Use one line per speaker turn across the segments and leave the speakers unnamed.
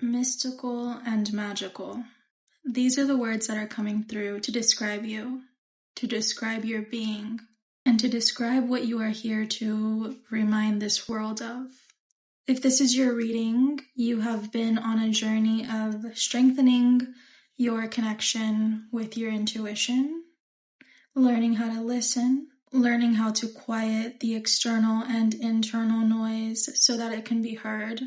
mystical, and magical. These are the words that are coming through to describe you, to describe your being, and to describe what you are here to remind this world of. If this is your reading, you have been on a journey of strengthening your connection with your intuition, learning how to listen, learning how to quiet the external and internal noise so that it can be heard.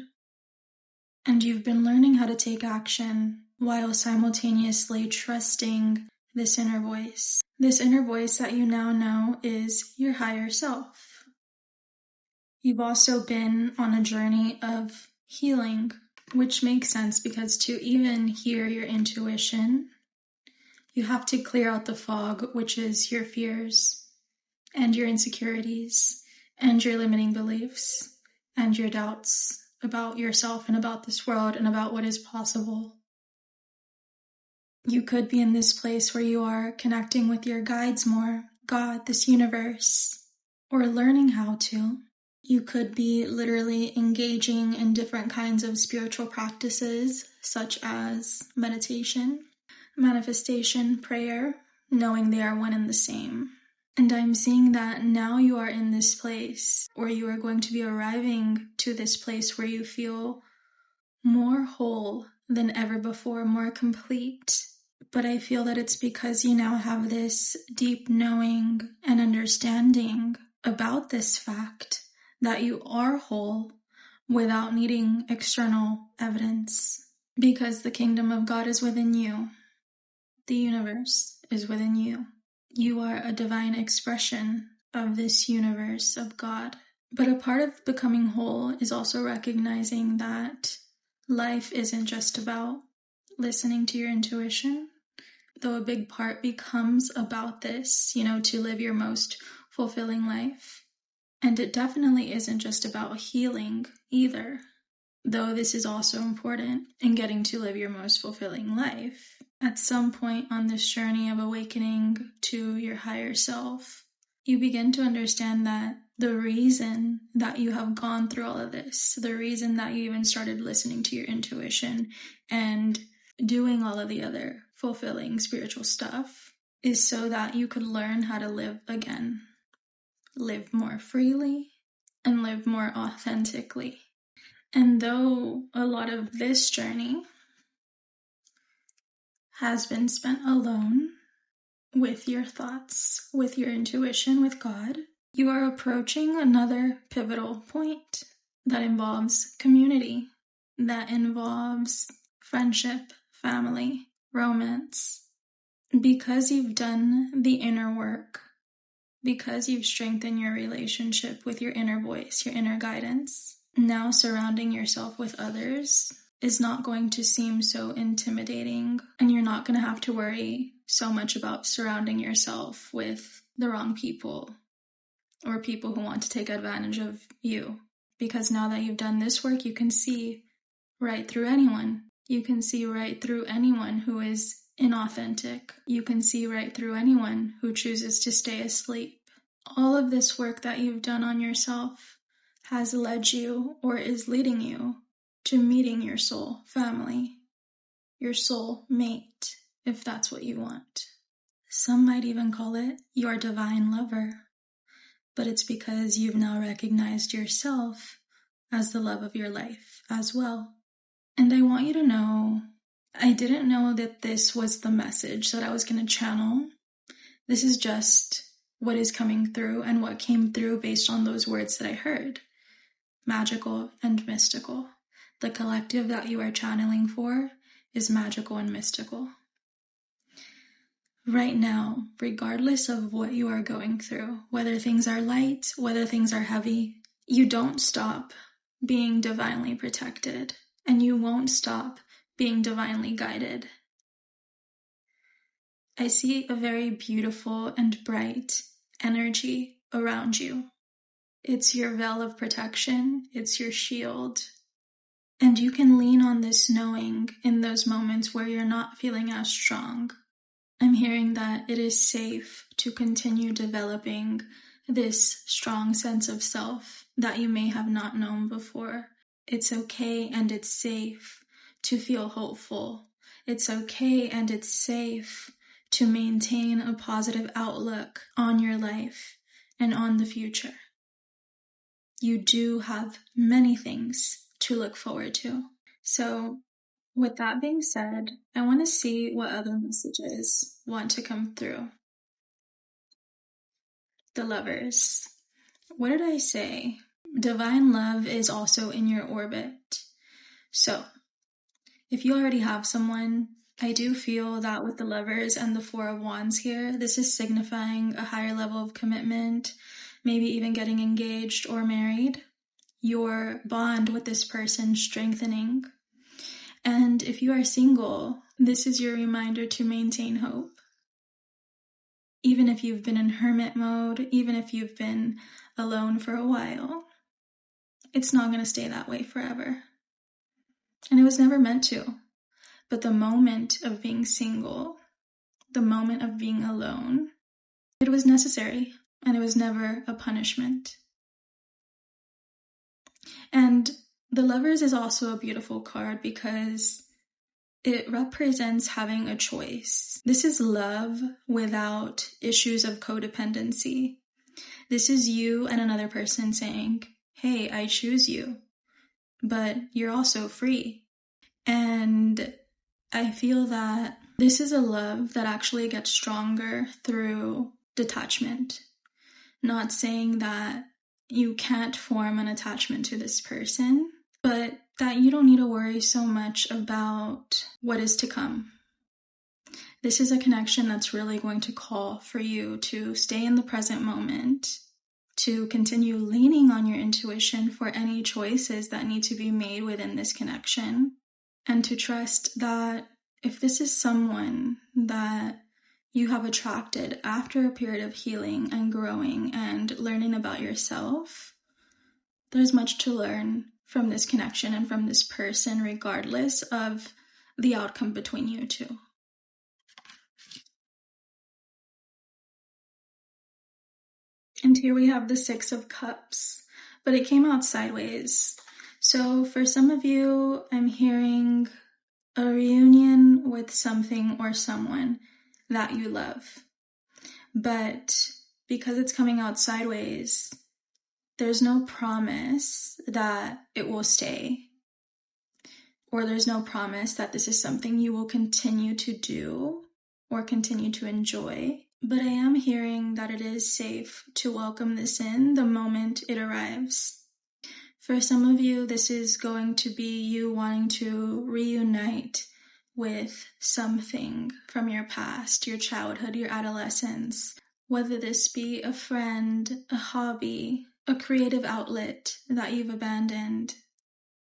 And you've been learning how to take action while simultaneously trusting this inner voice. This inner voice that you now know is your higher self. You've also been on a journey of healing, which makes sense because to even hear your intuition, you have to clear out the fog, which is your fears and your insecurities and your limiting beliefs and your doubts about yourself and about this world and about what is possible. You could be in this place where you are connecting with your guides more, God, this universe, or learning how to. You could be literally engaging in different kinds of spiritual practices, such as meditation, manifestation, prayer, knowing they are one and the same. And I'm seeing that now you are in this place, or you are going to be arriving to this place where you feel more whole than ever before, more complete. But I feel that it's because you now have this deep knowing and understanding about this fact that you are whole without needing external evidence. Because the kingdom of God is within you. The universe is within you. You are a divine expression of this universe of God. But a part of becoming whole is also recognizing that life isn't just about listening to your intuition, though a big part becomes about this, to live your most fulfilling life. And it definitely isn't just about healing either, though this is also important in getting to live your most fulfilling life. At some point on this journey of awakening to your higher self, you begin to understand that the reason that you have gone through all of this, the reason that you even started listening to your intuition and doing all of the other fulfilling spiritual stuff, is so that you could learn how to live again, live more freely, and live more authentically. And though a lot of this journey has been spent alone with your thoughts, with your intuition, with God, you are approaching another pivotal point that involves community, that involves friendship, family, romance. Because you've done the inner work, because you've strengthened your relationship with your inner voice, your inner guidance, now surrounding yourself with others is not going to seem so intimidating, and you're not going to have to worry so much about surrounding yourself with the wrong people or people who want to take advantage of you. Because now that you've done this work, you can see right through anyone. You can see right through anyone who is inauthentic. You can see right through anyone who chooses to stay asleep. All of this work that you've done on yourself has led you or is leading you to meeting your soul family, your soul mate, if that's what you want. Some might even call it your divine lover, but it's because you've now recognized yourself as the love of your life as well. And I want you to know, I didn't know that this was the message that I was going to channel. This is just what is coming through and what came through based on those words that I heard. Magical and mystical. The collective that you are channeling for is magical and mystical. Right now, regardless of what you are going through, whether things are light, whether things are heavy, you don't stop being divinely protected, and you won't stop being divinely guided. I see a very beautiful and bright energy around you. It's your veil of protection, it's your shield. And you can lean on this knowing in those moments where you're not feeling as strong. I'm hearing that it is safe to continue developing this strong sense of self that you may have not known before. It's okay and it's safe to feel hopeful. It's okay and it's safe to maintain a positive outlook on your life and on the future. You do have many things to look forward to. So, with that being said, I want to see what other messages want to come through. The Lovers. What did I say? Divine love is also in your orbit. So, if you already have someone, I do feel that with the Lovers and the Four of Wands here, this is signifying a higher level of commitment, maybe even getting engaged or married. Your bond with this person strengthening. And if you are single, this is your reminder to maintain hope. Even if you've been in hermit mode, even if you've been alone for a while, it's not going to stay that way forever. And it was never meant to. But the moment of being single, the moment of being alone, it was necessary, and it was never a punishment. And the Lovers is also a beautiful card because it represents having a choice. This is love without issues of codependency. This is you and another person saying, hey, I choose you, but you're also free. And I feel that this is a love that actually gets stronger through detachment. Not saying that you can't form an attachment to this person, but that you don't need to worry so much about what is to come. This is a connection that's really going to call for you to stay in the present moment, to continue leaning on your intuition for any choices that need to be made within this connection, and to trust that if this is someone that you have attracted after a period of healing and growing and learning about yourself, there's much to learn from this connection and from this person, regardless of the outcome between you two. And here we have the Six of Cups, but it came out sideways. So for some of you, I'm hearing a reunion with something or someone that you love. But because it's coming out sideways, there's no promise that it will stay. Or there's no promise that this is something you will continue to do or continue to enjoy. But I am hearing that it is safe to welcome this in the moment it arrives. For some of you, this is going to be you wanting to reunite with something from your past, your childhood, your adolescence, whether this be a friend, a hobby, a creative outlet that you've abandoned.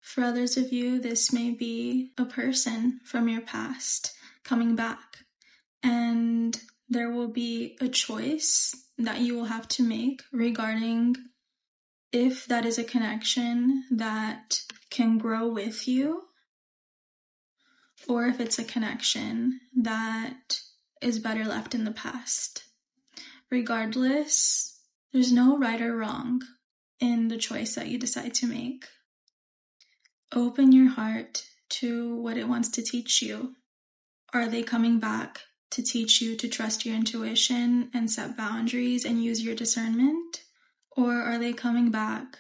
For others of you, this may be a person from your past coming back, and there will be a choice that you will have to make regarding if that is a connection that can grow with you, or if it's a connection that is better left in the past. Regardless, there's no right or wrong in the choice that you decide to make. Open your heart to what it wants to teach you. Are they coming back to teach you to trust your intuition and set boundaries and use your discernment? Or are they coming back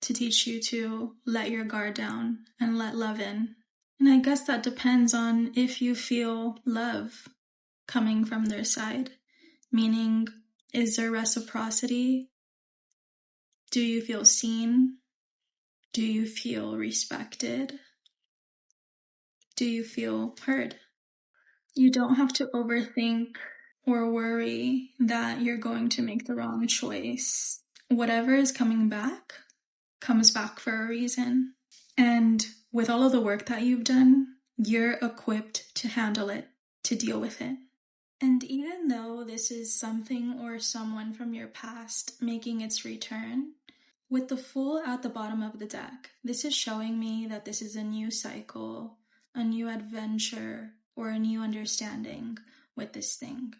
to teach you to let your guard down and let love in? And I guess that depends on if you feel love coming from their side. Meaning, is there reciprocity? Do you feel seen? Do you feel respected? Do you feel heard? You don't have to overthink or worry that you're going to make the wrong choice. Whatever is coming back comes back for a reason. And with all of the work that you've done, you're equipped to handle it, to deal with it. And even though this is something or someone from your past making its return, with the Fool at the bottom of the deck, this is showing me that this is a new cycle, a new adventure, or a new understanding with this thing.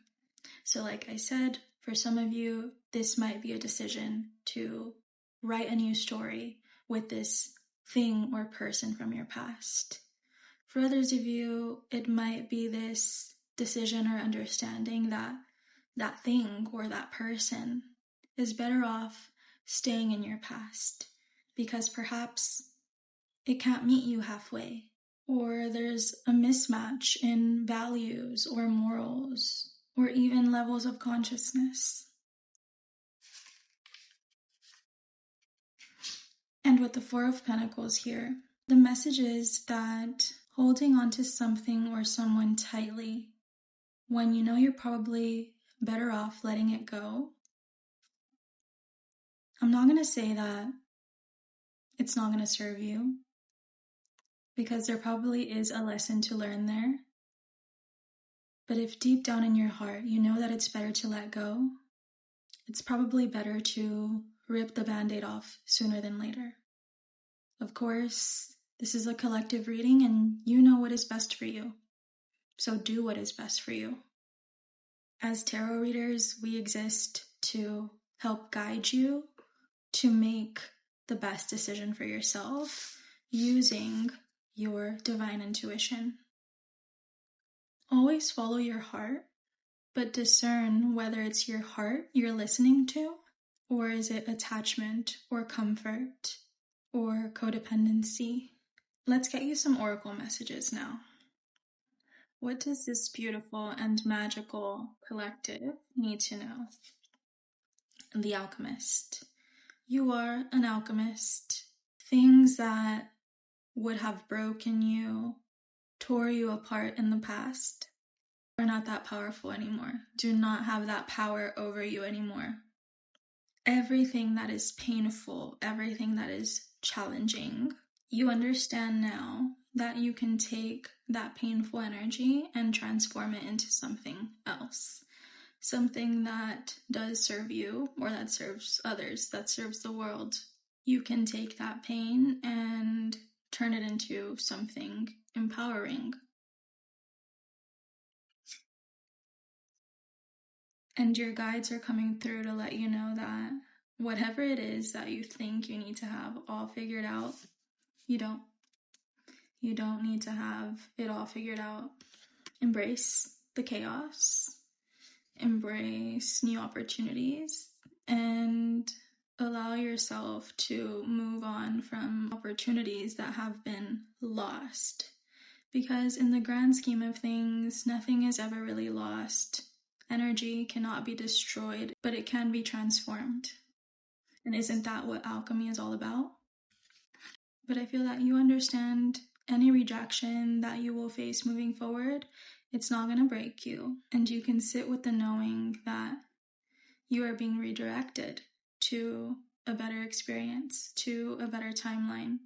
So like I said, for some of you, this might be a decision to write a new story with this thing or person from your past. For others of you, it might be this decision or understanding that that thing or that person is better off staying in your past because perhaps it can't meet you halfway, or there's a mismatch in values or morals or even levels of consciousness. And with the Four of Pentacles here, the message is that holding on to something or someone tightly when you know you're probably better off letting it go. I'm not going to say that it's not going to serve you, because there probably is a lesson to learn there. But if deep down in your heart you know that it's better to let go, it's probably better to rip the Band-Aid off sooner than later. Of course, this is a collective reading and you know what is best for you. So do what is best for you. As tarot readers, we exist to help guide you to make the best decision for yourself using your divine intuition. Always follow your heart, but discern whether it's your heart you're listening to, or is it attachment or comfort or codependency. Let's get you some oracle messages now. What does this beautiful and magical collective need to know? The Alchemist. You are an alchemist. Things that would have broken you, tore you apart in the past, are not that powerful anymore. Do not have that power over you anymore. Everything that is painful, everything that is challenging, you understand now that you can take that painful energy and transform it into something else. Something that does serve you, or that serves others, that serves the world. You can take that pain and turn it into something empowering. And your guides are coming through to let you know that whatever it is that you think you need to have all figured out, you don't. You don't need to have it all figured out. Embrace the chaos. Embrace new opportunities. And allow yourself to move on from opportunities that have been lost. Because in the grand scheme of things, nothing is ever really lost. Energy cannot be destroyed, but it can be transformed. And isn't that what alchemy is all about? But I feel that you understand any rejection that you will face moving forward, it's not going to break you. And you can sit with the knowing that you are being redirected to a better experience, to a better timeline,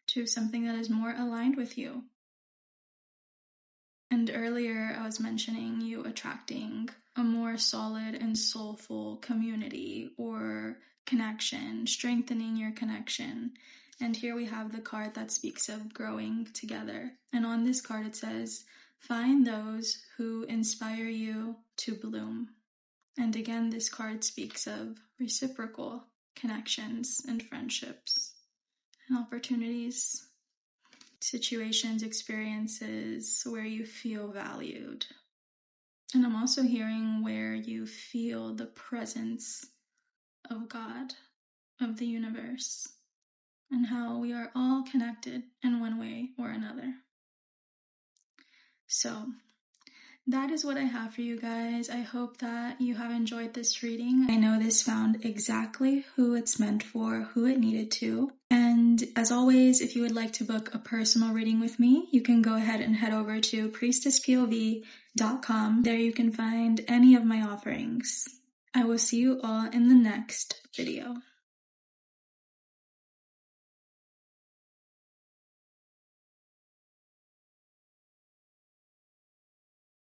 to something that is more aligned with you. And earlier I was mentioning you attracting a more solid and soulful community or connection, strengthening your connection. And here we have the card that speaks of growing together. And on this card it says, find those who inspire you to bloom. And again, this card speaks of reciprocal connections and friendships and opportunities. Situations, experiences where you feel valued. And I'm also hearing where you feel the presence of God, of the universe, and how we are all connected in one way or another. So, that is what I have for you guys. I hope that you have enjoyed this reading. I know this found exactly who it's meant for, who it needed to. And as always, if you would like to book a personal reading with me, you can go ahead and head over to priestesspov.com. There you can find any of my offerings. I will see you all in the next video.